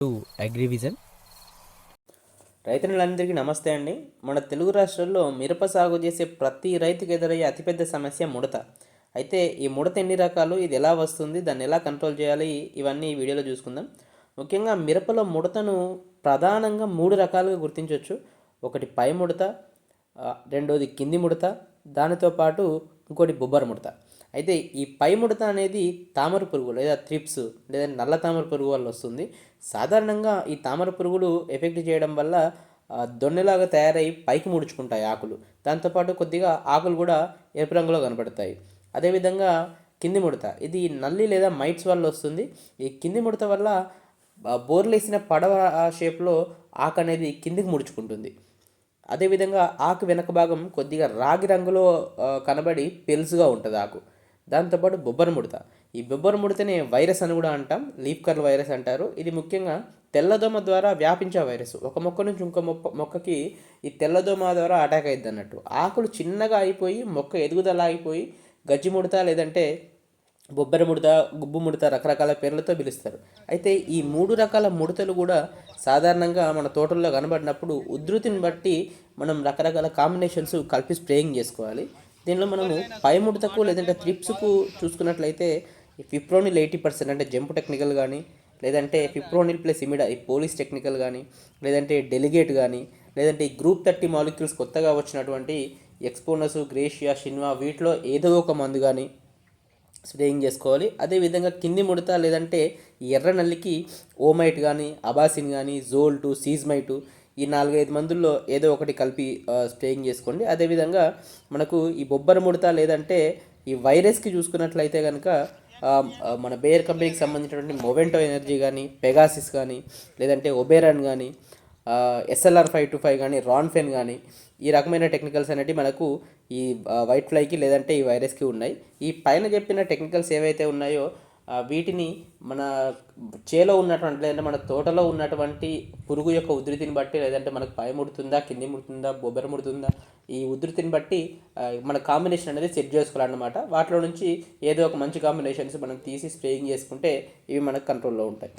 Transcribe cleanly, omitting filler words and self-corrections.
To Agrivision. రైతులందరికీ నమస్తే అండి. మన తెలుగు రాష్ట్రాల్లో మిరప సాగు చేసే ప్రతి రైతుకి ఎదురయ్యే అతిపెద్ద సమస్య ముడత. అయితే ఈ ముడత ఎన్ని రకాలు, ఇది ఎలా వస్తుంది, దాన్ని ఎలా కంట్రోల్ చేయాలి, ఇవన్నీ ఈ వీడియోలో చూసుకుందాం. ముఖ్యంగా మిరపలో ముడతను ప్రధానంగా 3 రకాలుగా గుర్తించవచ్చు. ఒకటి పై ముడత, రెండోది కింది ముడత, దానితో పాటు ఇంకోటి బొబ్బర ముడత. అయితే ఈ పై ముడత అనేది తామర పురుగు లేదా త్రిప్స్ లేదా నల్ల తామర పురుగు వల్ల వస్తుంది. సాధారణంగా ఈ తామర పురుగులు ఎఫెక్ట్ చేయడం వల్ల దొన్నెలాగా తయారై పైకి ముడుచుకుంటాయి ఆకులు. దాంతోపాటు కొద్దిగా ఆకులు కూడా ఎరుపు రంగులో కనపడతాయి. అదేవిధంగా కింది ముడత, ఇది నల్లి లేదా మైట్స్ వల్ల వస్తుంది. ఈ కింది ముడత వల్ల బోర్లేసిన పడవ షేప్లో ఆకు అనేది కిందికి ముడుచుకుంటుంది. అదేవిధంగా ఆకు వెనక భాగం కొద్దిగా రాగి రంగులో కనబడి పెలుసుగా ఉంటుంది ఆకు. దాంతోపాటు బొబ్బర ముడత, ఈ బొబ్బర ముడతనే వైరస్ అని కూడా అంటాం, లీఫ్ కర్ల్ వైరస్ అంటారు. ఇది ముఖ్యంగా తెల్లదోమ ద్వారా వ్యాపించే వైరస్. ఒక మొక్క నుంచి ఇంకో మొక్కకి ఈ తెల్లదోమ ద్వారా అటాక్ అయ్యిద్ది అన్నట్టు. ఆకులు చిన్నగా అయిపోయి మొక్క ఎదుగుదల ఆగిపోయి గజ్జి ముడత లేదంటే బొబ్బర ముడత, గుబ్బు ముడత రకరకాల పేర్లతో పిలుస్తారు. అయితే ఈ 3 రకాల ముడతలు కూడా సాధారణంగా మన తోటల్లో కనబడినప్పుడు ఉధృతిని బట్టి మనం రకరకాల కాంబినేషన్స్ కలిపి స్ప్రేయింగ్ చేసుకోవాలి. దీనిలో మనము పై ముడతకు లేదంటే త్రిప్స్కు చూసుకున్నట్లయితే ఫిప్రోనిల్ 80% అంటే జంప్ టెక్నికల్ కానీ, లేదంటే ఫిప్రోనిల్ ప్లస్ ఇమిడా ఈ పోలీస్ టెక్నికల్ కానీ, లేదంటే డెలిగేట్ కానీ, లేదంటే ఈ గ్రూప్ 30 మాలిక్యూల్స్ కొత్తగా వచ్చినటువంటి ఎక్స్పోనస్, గ్రేషియా, షిన్వా వీటిలో ఏదో ఒక మందు కానీ స్ప్రేయింగ్ చేసుకోవాలి. అదేవిధంగా కింది ముడత లేదంటే ఎర్ర నల్లికి ఓమైట్ కానీ, అబాసిన్ కానీ, జోల్టు, సీజ్మైటు ఈ 4-5 మందుల్లో ఏదో ఒకటి కలిపి స్ప్రేయింగ్ చేసుకోండి. అదేవిధంగా మనకు ఈ బొబ్బర ముడత లేదంటే ఈ వైరస్కి చూసుకున్నట్లయితే కనుక మన బేయర్ కంపెనీకి సంబంధించినటువంటి మొవెంటో ఎనర్జీ కానీ, పెగాసిస్ కానీ, లేదంటే ఒబేరాన్ కానీ, SLR 525 కానీ, రాన్ఫెన్ కానీ ఈ రకమైన టెక్నికల్స్ అనేవి మనకు ఈ వైట్ ఫ్లైకి లేదంటే ఈ వైరస్కి ఉన్నాయి. ఈ పైన చెప్పిన టెక్నికల్స్ ఏవైతే ఉన్నాయో వీటిని మన చేలో ఉన్నటువంటి లేదంటే మన తోటలో ఉన్నటువంటి పురుగు యొక్క ఉధృతిని బట్టి, లేదంటే మనకు పై ముడుతుందా, కింది ముడుతుందా, బొబ్బర ముడుతుందా, ఈ ఉధృతిని బట్టి మన కాంబినేషన్ అనేది సెట్ చేసుకోవాలన్నమాట. వాటిలో నుంచి ఏదో ఒక మంచి కాంబినేషన్స్ మనం తీసి స్ప్రేయింగ్ చేసుకుంటే ఇవి మనకు కంట్రోల్లో ఉంటాయి.